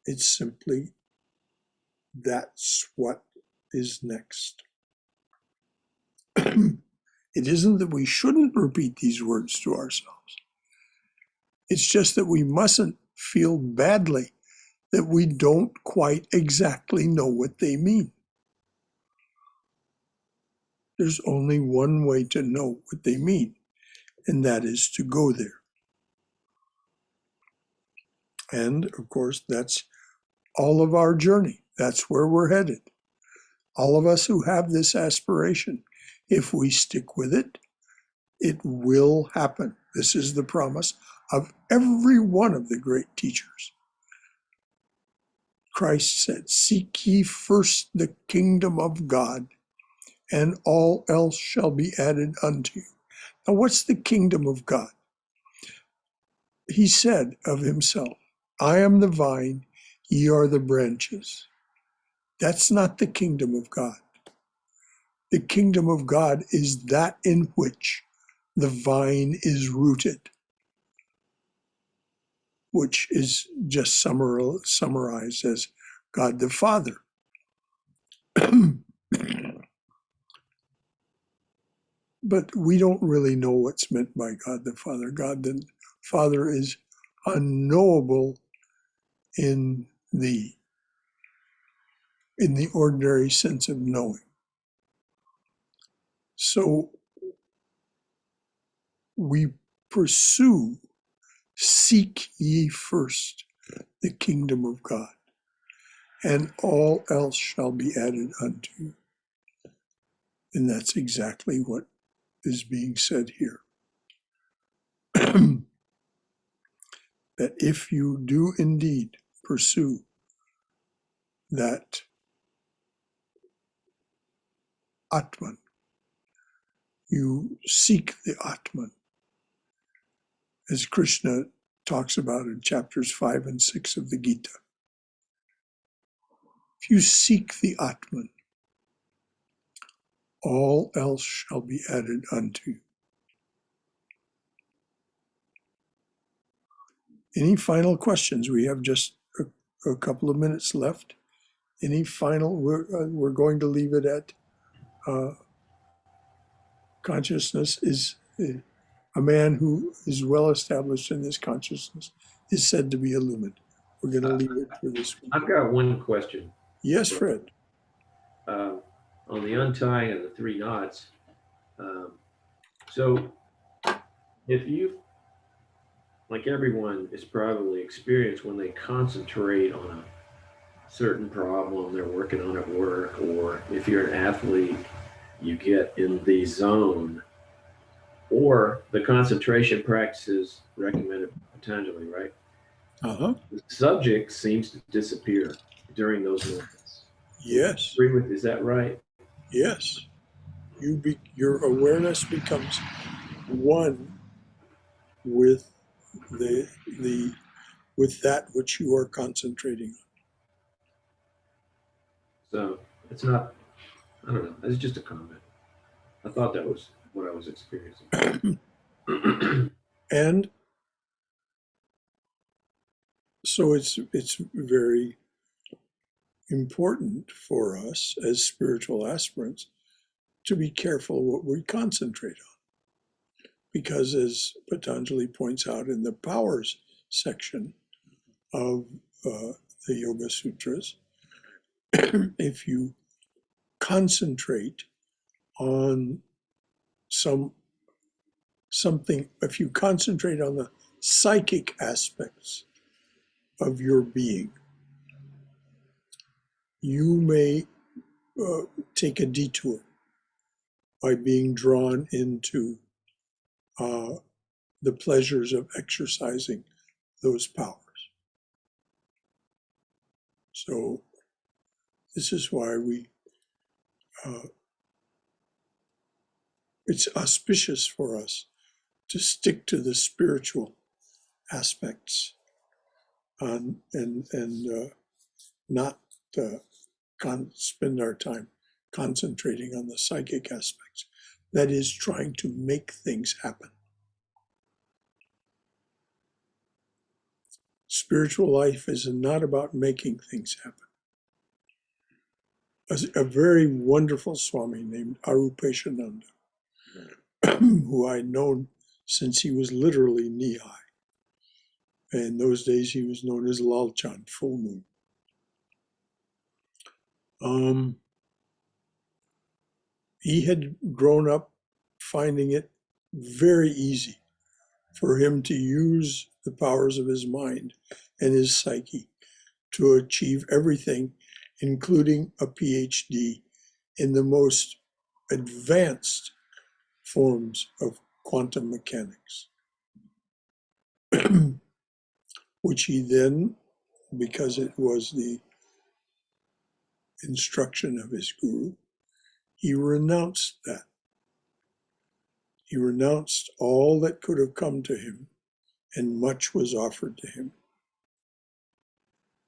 It's simply that's what is next. It isn't that we shouldn't repeat these words to ourselves. It's just that we mustn't feel badly that we don't quite exactly know what they mean. There's only one way to know what they mean, and that is to go there. And of course, that's all of our journey. That's where we're headed. All of us who have this aspiration, if we stick with it, it will happen. This is the promise of every one of the great teachers. Christ said, "Seek ye first the kingdom of God, and all else shall be added unto you." Now, what's the kingdom of God? He said of himself, "I am the vine, ye are the branches." That's not the kingdom of God. The kingdom of God is that in which the vine is rooted, which is just summarized as God the Father. But we don't really know what's meant by God the Father. God the Father is unknowable in the ordinary sense of knowing. So we pursue, seek ye first the kingdom of God, and all else shall be added unto you. And that's exactly what is being said here. That if you do indeed pursue that Atman, you seek the Atman, as Krishna talks about in chapters 5 and 6 of the Gita. If you seek the Atman, all else shall be added unto you. Any final questions? We have just a couple of minutes left. Any final? We're going to leave it at consciousness is a man who is well established in this consciousness is said to be illumined. We're going to leave it for this week. I've got one question. Yes, Fred. On the untying of the three knots. So if you, like everyone is probably experienced when they concentrate on a certain problem they're working on at work, or if you're an athlete, you get in the zone, or the concentration practices recommended Patanjali, right? Uh-huh. The subject seems to disappear during those moments. Yes. Agree with, is that right? Yes. Your awareness becomes one with with that which you are concentrating on. So it's not, I don't know, it's just a comment. I thought that was what I was experiencing. And so it's very important for us as spiritual aspirants to be careful what we concentrate on. Because as Patanjali points out in the powers section of the Yoga Sutras, if you concentrate on something, if you concentrate on the psychic aspects of your being, you may take a detour by being drawn into the pleasures of exercising those powers. So this is why it's auspicious for us to stick to the spiritual aspects and not spend our time concentrating on the psychic aspects. that is trying to make things happen. Spiritual life is not about making things happen. A very wonderful Swami named Arupeshananda, who I'd known since he was literally knee-high. In those days, he was known as Lalchand, full moon. He had grown up finding it very easy for him to use the powers of his mind and his psyche to achieve everything, including a PhD in the most advanced forms of quantum mechanics, which he then, because it was the instruction of his guru, he renounced that. He renounced all that could have come to him, and much was offered to him.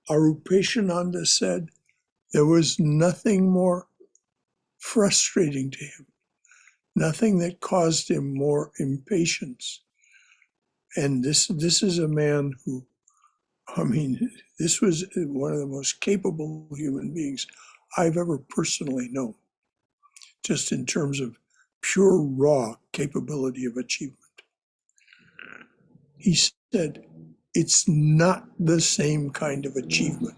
Arupeshananda said there was nothing more frustrating to him, nothing that caused him more impatience. And this is a man who, this was one of the most capable human beings I've ever personally known, just in terms of pure, raw capability of achievement. He said, it's not the same kind of achievement.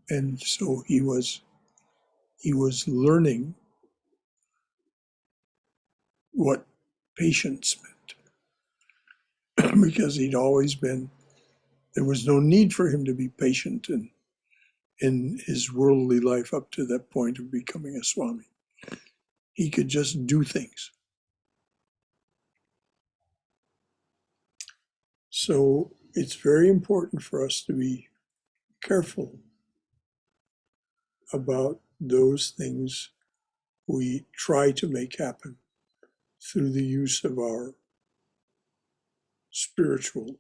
And so he was learning what patience meant, because he'd always been, there was no need for him to be patient in his worldly life up to that point of becoming a Swami. He could just do things. So it's very important for us to be careful about those things we try to make happen through the use of our spiritual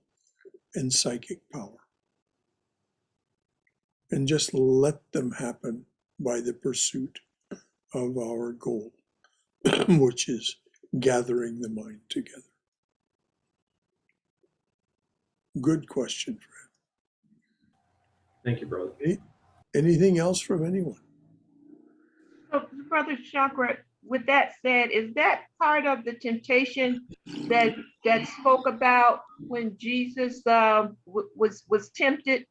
and psychic power. And just let them happen by the pursuit of our goal, which is gathering the mind together. Good question, Fred. Thank you, brother. Anything else from anyone? So, Brother Shankara, with that said, is that part of the temptation that spoke about when Jesus was tempted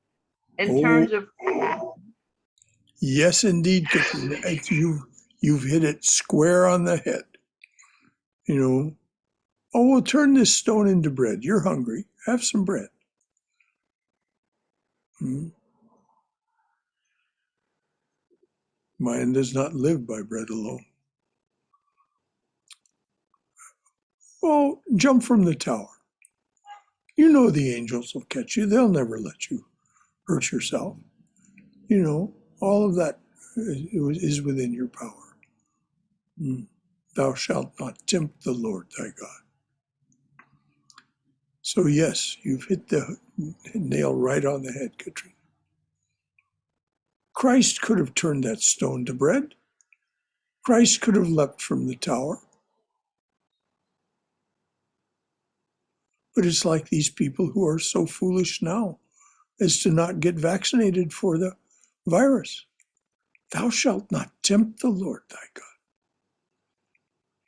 in terms of? Yes, indeed, Katrina. You've hit it square on the head. You know, oh, we'll turn this stone into bread. You're hungry. Have some bread. Man does not live by bread alone. Oh, jump from the tower. You know the angels will catch you. They'll never let you hurt yourself. You know, all of that is within your power. Thou shalt not tempt the Lord thy God. So yes, you've hit the nail right on the head, Katrina. Christ could have turned that stone to bread. Christ could have leapt from the tower. But it's like these people who are so foolish now as to not get vaccinated for the virus. Thou shalt not tempt the Lord thy God.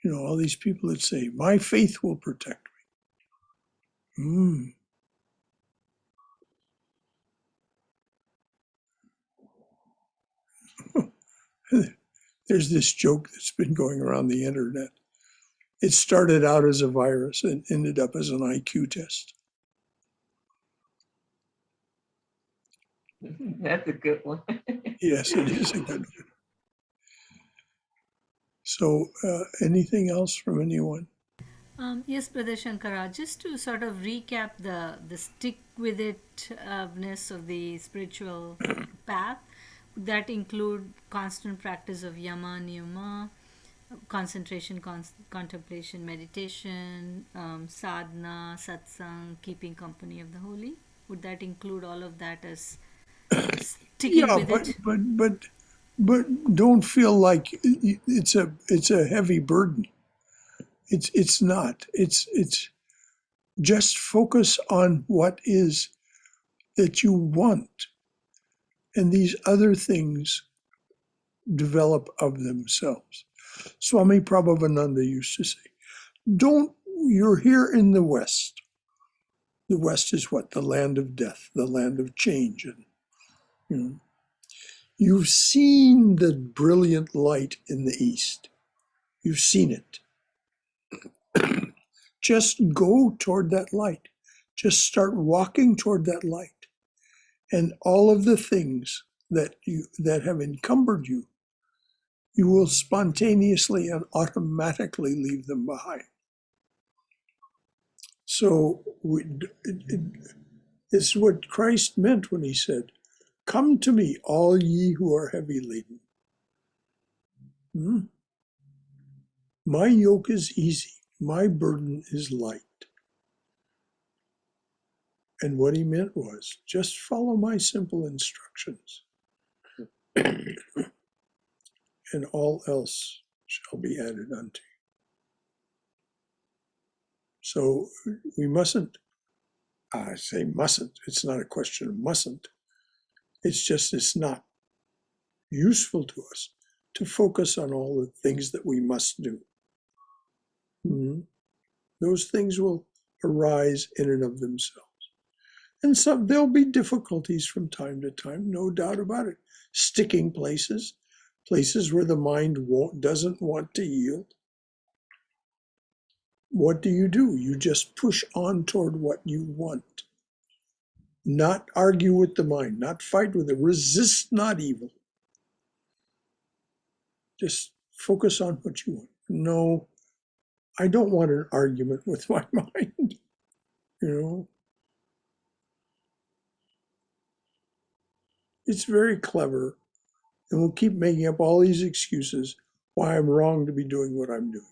You know, all these people that say, my faith will protect me. There's this joke that's been going around the internet. It started out as a virus and ended up as an IQ test. That's a good one. Yes, it is a good one. So anything else from anyone? Yes, Brother Shankara, just to sort of recap the stick with itness of the spiritual path, that include constant practice of yama, niyama, concentration, contemplation, meditation, sadhana, satsang, keeping company of the holy. Would that include all of that as sticking with it? But but don't feel like it's a heavy burden. It's not. It's just focus on what is that you want, and these other things develop of themselves. Swami Prabhavananda used to say, you're here in the West. The West is what? The land of death, the land of change. And you know, you've seen the brilliant light in the East. You've seen it. Just go toward that light. Just start walking toward that light. And all of the things that have encumbered you, you will spontaneously and automatically leave them behind. So it's what Christ meant when he said, "Come to me, all ye who are heavy laden. My yoke is easy, my burden is light." And what he meant was, just follow my simple instructions, and all else shall be added unto you. So we mustn't, I say mustn't, it's not a question of mustn't. It's just, it's not useful to us to focus on all the things that we must do. Those things will arise in and of themselves. And there'll be difficulties from time to time, no doubt about it. Sticking places where the mind doesn't want to yield. What do? You just push on toward what you want. Not argue with the mind, not fight with it. Resist not evil. Just focus on what you want. No, I don't want an argument with my mind. It's very clever, and we'll keep making up all these excuses why I'm wrong to be doing what I'm doing.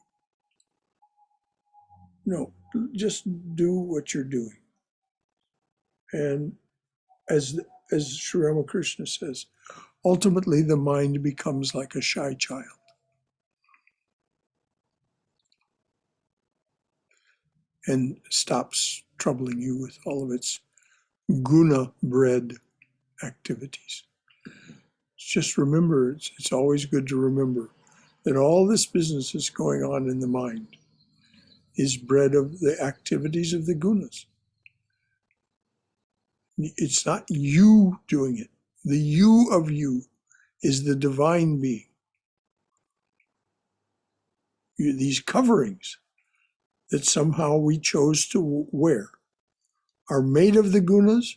No, just do what you're doing. And as Sri Ramakrishna says, ultimately the mind becomes like a shy child. And stops troubling you with all of its guna-bred activities. Just remember, it's always good to remember that all this business that's going on in the mind is bred of the activities of the gunas. It's not you doing it. The you of you is the divine being. These coverings that somehow we chose to wear are made of the gunas,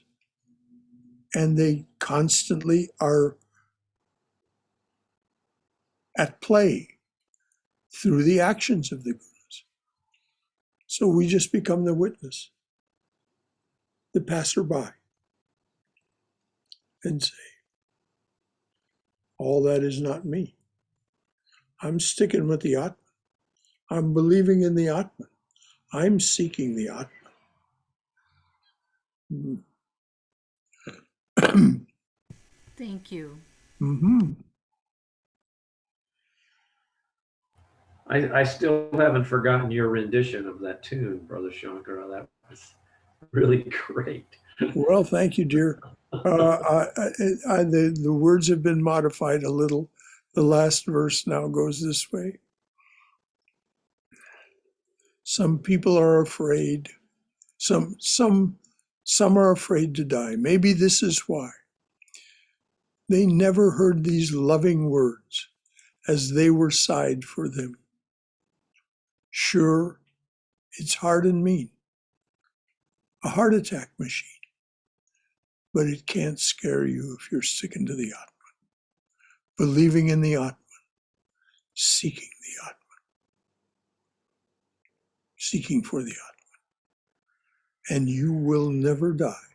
and they constantly are at play through the actions of the gunas. So we just become the witness, the passerby, and say, all that is not me. I'm sticking with the Atman. I'm believing in the Atman. I'm seeking the Atman. Thank you. I still haven't forgotten your rendition of that tune, Brother Shankara. That was really great. Well, thank you, dear. The words have been modified a little. The last verse now goes this way. Some people are afraid. Some are afraid to die. Maybe this is why. They never heard these loving words as they were sighed for them. Sure, it's hard and mean, a heart attack machine, but it can't scare you if you're sticking to the Atman, believing in the Atman, seeking the Atman, seeking for the Atman, and you will never die.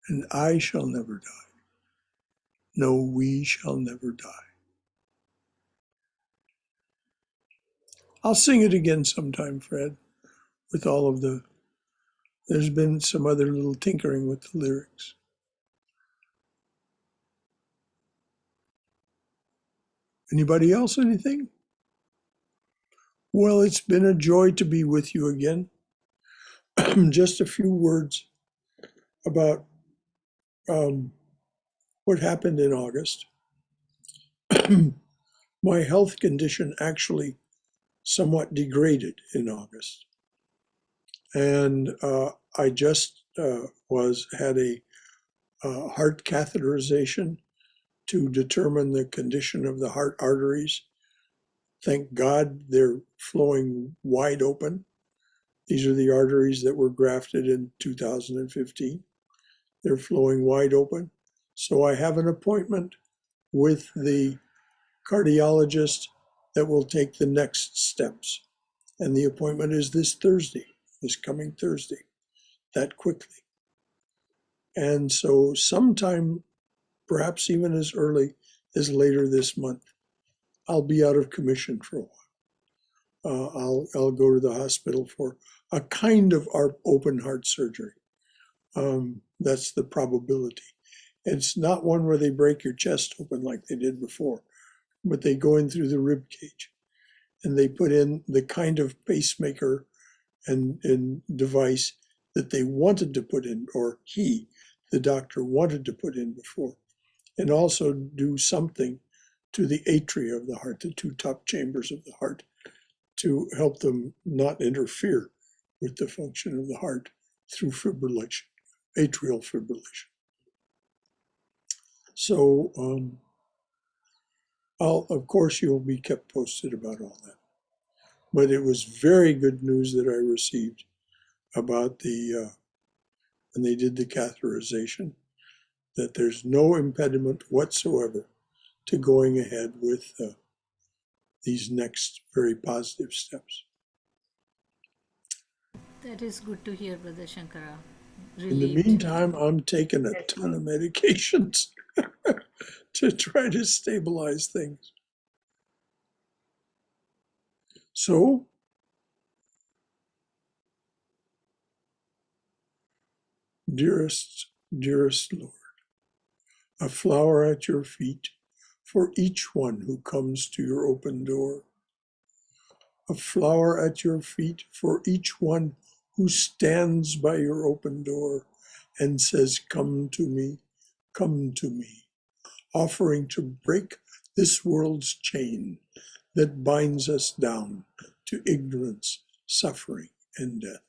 And I shall never die. No, we shall never die. I'll sing it again sometime, Fred, with all of there's been some other little tinkering with the lyrics. Anybody else, anything? Well, it's been a joy to be with you again. Just a few words about what happened in August. My health condition actually somewhat degraded in August. And I just had a heart catheterization to determine the condition of the heart arteries. Thank God they're flowing wide open. These are the arteries that were grafted in 2015. They're flowing wide open. So I have an appointment with the cardiologist that will take the next steps. And the appointment is this Thursday, this coming Thursday, that quickly. And so sometime, perhaps even as early as later this month, I'll be out of commission for a while. I'll go to the hospital for a kind of open heart surgery. That's the probability. It's not one where they break your chest open like they did before, but they go in through the rib cage and they put in the kind of pacemaker and device that they wanted to put in, or the doctor wanted to put in before, and also do something to the atria of the heart, the two top chambers of the heart, to help them not interfere with the function of the heart through fibrillation, atrial fibrillation. So, of course, you'll be kept posted about all that. But it was very good news that I received about when they did the catheterization, that there's no impediment whatsoever to going ahead with these next very positive steps. That is good to hear, Brother Shankara. In the Relieved. meantime, I'm taking a ton of medications to try to stabilize things. So, dearest Lord, a flower at your feet for each one who comes to your open door. A flower at your feet for each one who stands by your open door and says, come to me, offering to break this world's chain that binds us down to ignorance, suffering, and death.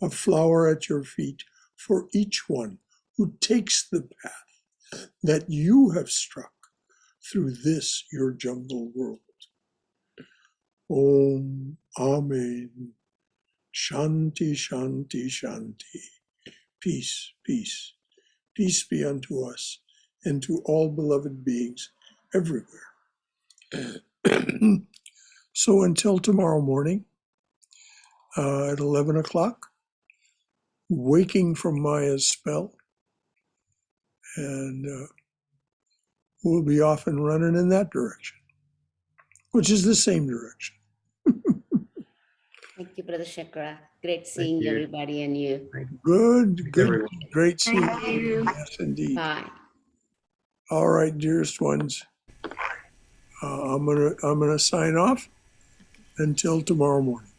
A flower at your feet for each one who takes the path that you have struck through this your jungle world. Om, Amen. Shanti, Shanti, Shanti. Peace, peace. Peace be unto us and to all beloved beings everywhere. So until tomorrow morning at 11 o'clock, waking from Maya's spell, and we'll be off and running in that direction, which is the same direction. Thank you, Brother Shankara. Great seeing you. everybody and you. Good, everyone. great seeing Thank you. you. Yes, indeed. Bye. All right, dearest ones, I'm gonna sign off until tomorrow morning.